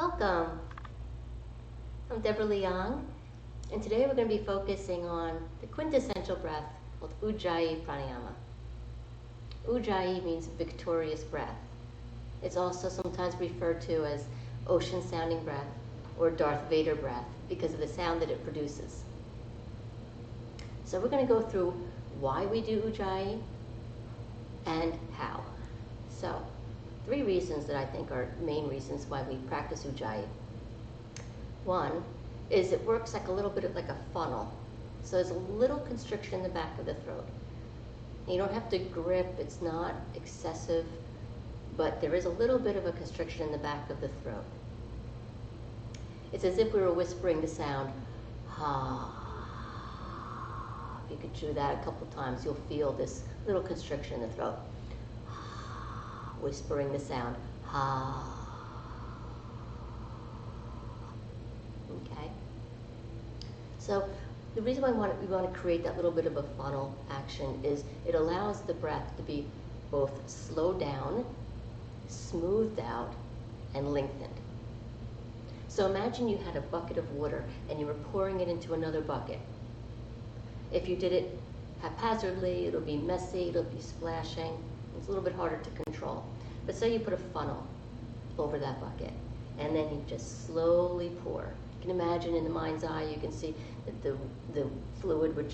Welcome. I'm Deborah Leong, and today we're going to be focusing on the quintessential breath called Ujjayi Pranayama. Ujjayi means victorious breath. It's also sometimes referred to as ocean-sounding breath or Darth Vader breath because of the sound that it produces. So we're going to go through why we do Ujjayi and how. So, 3 reasons that I think are main reasons why we practice Ujjayi. One is it works like a little bit of like a funnel. So there's a little constriction in the back of the throat. You don't have to grip, it's not excessive, but there is a little bit of a constriction in the back of the throat. It's as if we were whispering the sound, ha. If you could do that a couple times, you'll feel this little constriction in the throat. Whispering the sound, ha. Okay? So the reason why we want to create that little bit of a funnel action is it allows the breath to be both slowed down, smoothed out, and lengthened. So imagine you had a bucket of water and you were pouring it into another bucket. If you did it haphazardly, it'll be messy, it'll be splashing. It's a little bit harder to control. But say you put a funnel over that bucket, and then you just slowly pour. You can imagine in the mind's eye, you can see that the fluid would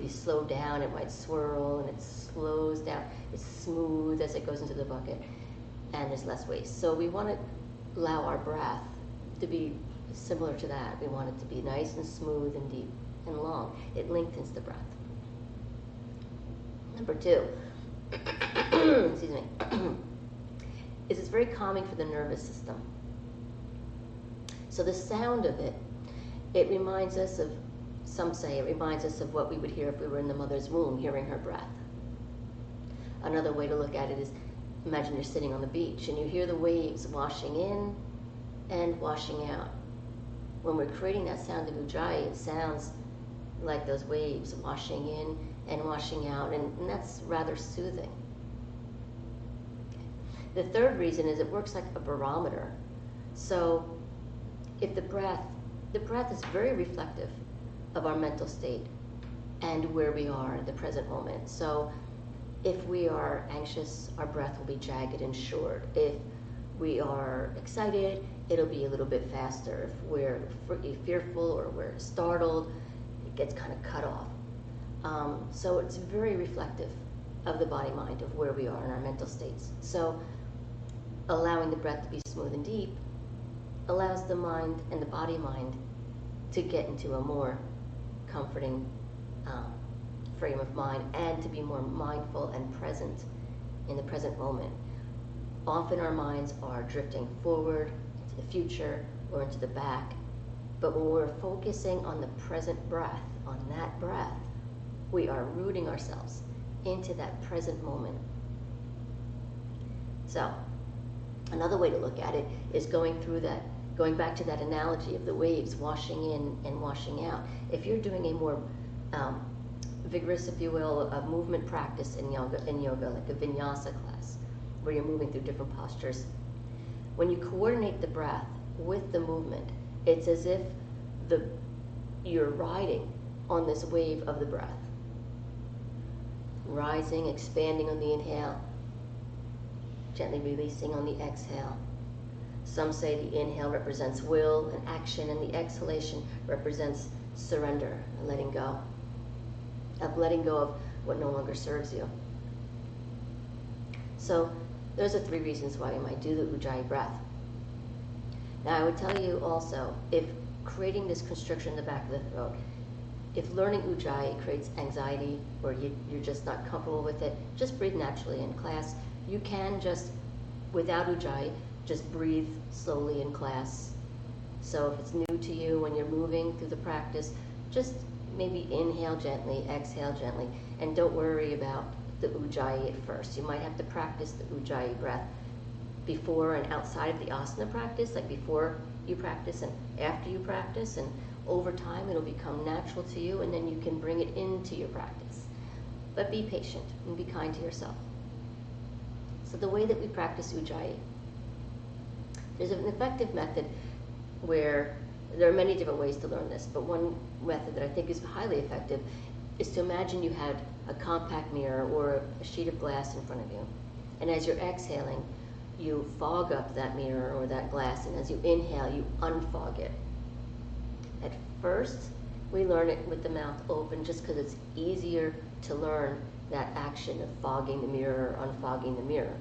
be slowed down, it might swirl, and it slows down. It's smooth as it goes into the bucket, and there's less waste. So we want to allow our breath to be similar to that. We want it to be nice and smooth and deep and long. It lengthens the breath. Number 2, excuse me, is it's very calming for the nervous system. So the sound of it, it reminds us of, some say it reminds us of what we would hear if we were in the mother's womb, hearing her breath. Another way to look at it is, imagine you're sitting on the beach and you hear the waves washing in and washing out. When we're creating that sound of Ujjayi, it sounds like those waves washing in and washing out, and that's rather soothing. The 3rd reason is it works like a barometer. So if the breath is very reflective of our mental state and where we are at the present moment. So if we are anxious, our breath will be jagged and short. If we are excited, it'll be a little bit faster. If we're fearful or we're startled, it gets kind of cut off. So it's very reflective of the body-mind, of where we are in our mental states. So allowing the breath to be smooth and deep allows the mind and the body-mind to get into a more comforting frame of mind and to be more mindful and present in the present moment. Often our minds are drifting forward into the future or into the back, but when we're focusing on the present breath, on that breath, we are rooting ourselves into that present moment. So, another way to look at it is going back to that analogy of the waves washing in and washing out. If you're doing a more vigorous, if you will, a movement practice in yoga, like a vinyasa class, where you're moving through different postures, when you coordinate the breath with the movement, it's as if you're riding on this wave of the breath. Rising, expanding on the inhale, gently releasing on the exhale. Some say the inhale represents will and action, and the exhalation represents surrender and letting go of what no longer serves you. So those are 3 reasons why you might do the Ujjayi breath. Now I would tell you also, if creating this constriction in the back of the throat, if learning Ujjayi creates anxiety or you're just not comfortable with it, just breathe naturally in class. You can just, without Ujjayi, just breathe slowly in class. So if it's new to you when you're moving through the practice, just maybe inhale gently, exhale gently, and don't worry about the Ujjayi at first. You might have to practice the Ujjayi breath before and outside of the asana practice, like before you practice and after you practice, and over time it'll become natural to you, and then you can bring it into your practice. But be patient and be kind to yourself. So the way that we practice Ujjayi, There's an effective method where there are many different ways to learn this, but one method that I think is highly effective is to imagine you had a compact mirror or a sheet of glass in front of you. And as you're exhaling, you fog up that mirror or that glass, and as you inhale, you unfog it. At first, we learn it with the mouth open just because it's easier to learn that action of fogging the mirror or unfogging the mirror.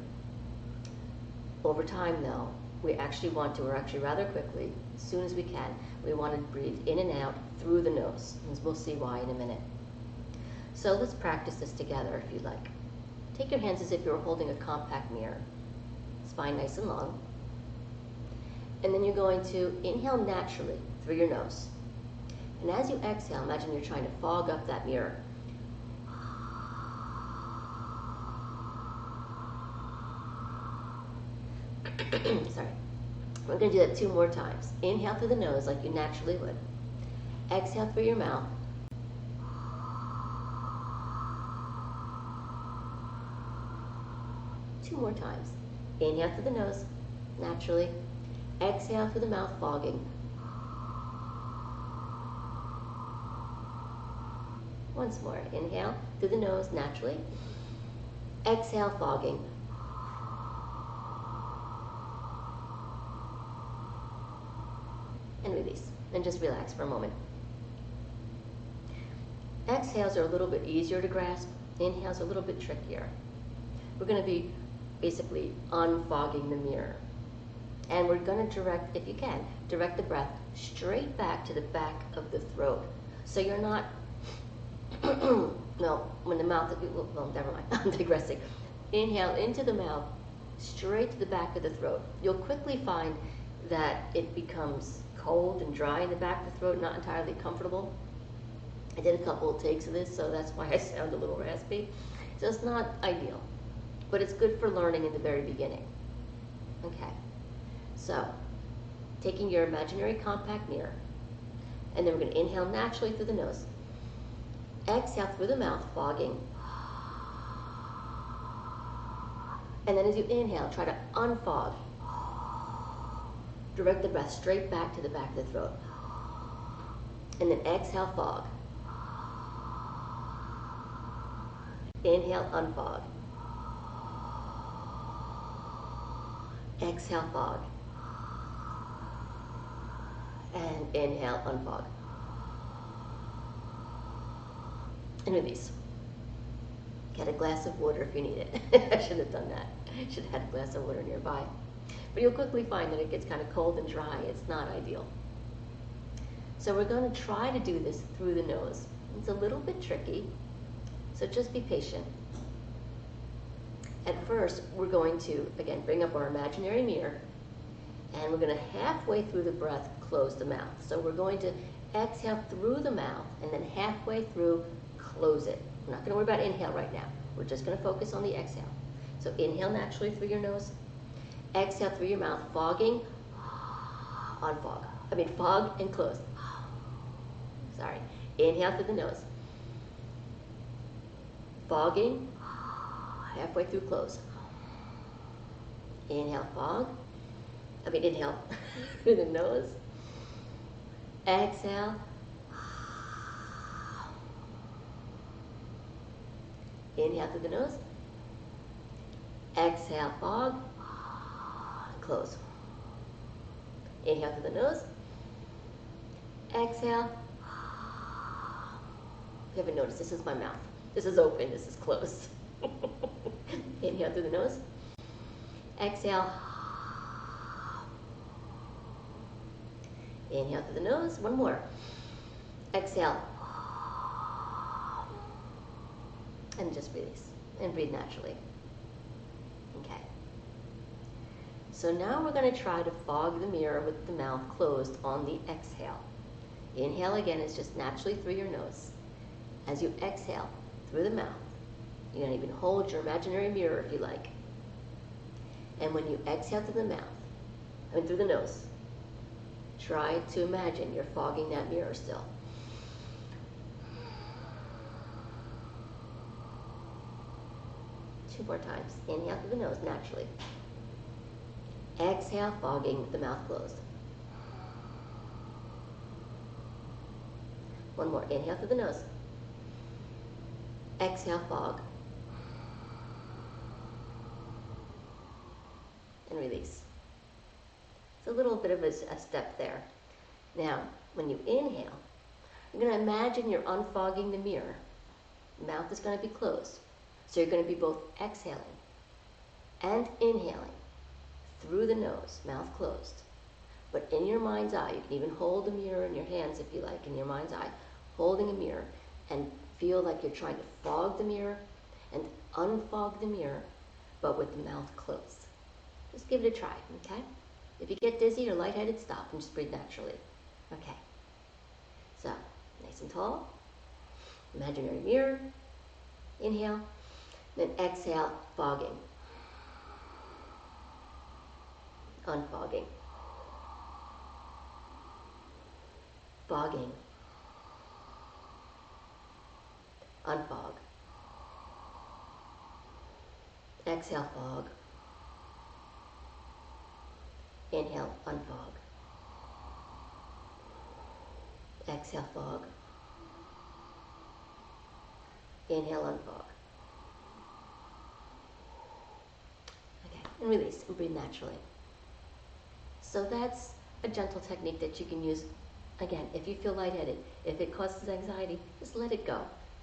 Over time, though, we actually want to, or actually rather quickly, as soon as we can, we want to breathe in and out through the nose. And we'll see why in a minute. So let's practice this together if you'd like. Take your hands as if you were holding a compact mirror. Spine nice and long. And then you're going to inhale naturally through your nose. And as you exhale, imagine you're trying to fog up that mirror. Sorry. We're going to do that 2 more times. Inhale through the nose like you naturally would. Exhale through your mouth. Two more times. Inhale through the nose, naturally. Exhale through the mouth, fogging. Once more. Inhale through the nose, naturally. Exhale, fogging. And release. And just relax for a moment. Exhales are a little bit easier to grasp. Inhales are a little bit trickier. We're going to be basically unfogging the mirror. And we're going to direct, if you can, direct the breath straight back to the back of the throat. So you're not, no, when the mouth, well, never mind, I'm digressing. Inhale into the mouth, straight to the back of the throat. You'll quickly find that it becomes cold and dry in the back of the throat, not entirely comfortable. I did a couple of takes of this, so that's why I sound a little raspy. So it's not ideal, but it's good for learning in the very beginning. Okay, so taking your imaginary compact mirror, and then we're going to inhale naturally through the nose. Exhale through the mouth, fogging. And then as you inhale, try to unfog. Direct the breath straight back to the back of the throat. And then exhale, fog. Inhale, unfog. Exhale, fog. And inhale, unfog. And release. Get a glass of water if you need it. I should have done that. Should have had a glass of water nearby. But you'll quickly find that it gets kind of cold and dry. It's not ideal. So we're going to try to do this through the nose. It's a little bit tricky, so just be patient. At first, we're going to, again, bring up our imaginary mirror, and we're going to halfway through the breath close the mouth. So we're going to exhale through the mouth, and then halfway through, close it. We're not going to worry about inhale right now. We're just going to focus on the exhale. So inhale naturally through your nose. Exhale through your mouth, fogging, unfog. Fog and close. Sorry. Inhale through the nose. Fogging, halfway through, close. Inhale, fog. Inhale through the nose. Exhale. Inhale through the nose. Exhale, fog. Close. Inhale through the nose. Exhale. If you haven't noticed, this is my mouth. This is open, this is closed. Inhale through the nose. Exhale. Inhale through the nose. One more. Exhale. And just release. And breathe naturally. Okay. So now we're going to try to fog the mirror with the mouth closed on the exhale. Inhale again is just naturally through your nose. As you exhale through the mouth, you can even hold your imaginary mirror if you like. And when you exhale through the mouth, through the nose, try to imagine you're fogging that mirror still. Two more times. Inhale through the nose naturally. Exhale, fogging with the mouth closed. One more. Inhale through the nose. Exhale, fog. And release. It's a little bit of a step there. Now, when you inhale, you're going to imagine you're unfogging the mirror. Mouth is going to be closed. So you're going to be both exhaling and inhaling through the nose, mouth closed. But in your mind's eye, you can even hold the mirror in your hands if you like, in your mind's eye, holding a mirror, and feel like you're trying to fog the mirror and unfog the mirror, but with the mouth closed. Just give it a try, okay? If you get dizzy or lightheaded, stop and just breathe naturally. Okay. So, nice and tall. Imaginary mirror. Inhale. Then exhale, fogging. Unfogging. Fogging. Unfog. Exhale, fog. Inhale, unfog. Exhale, fog. Inhale, unfog. Okay, and release and breathe naturally. So that's a gentle technique that you can use. Again, if you feel lightheaded, if it causes anxiety, just let it go.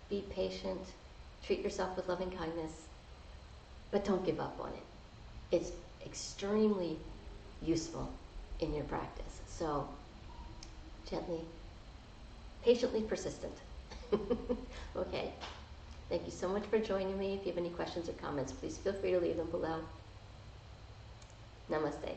Be patient, treat yourself with loving kindness, but don't give up on it. It's extremely useful in your practice. So, gently, patiently persistent. Okay. Thank you so much for joining me. If you have any questions or comments, please feel free to leave them below. Namaste.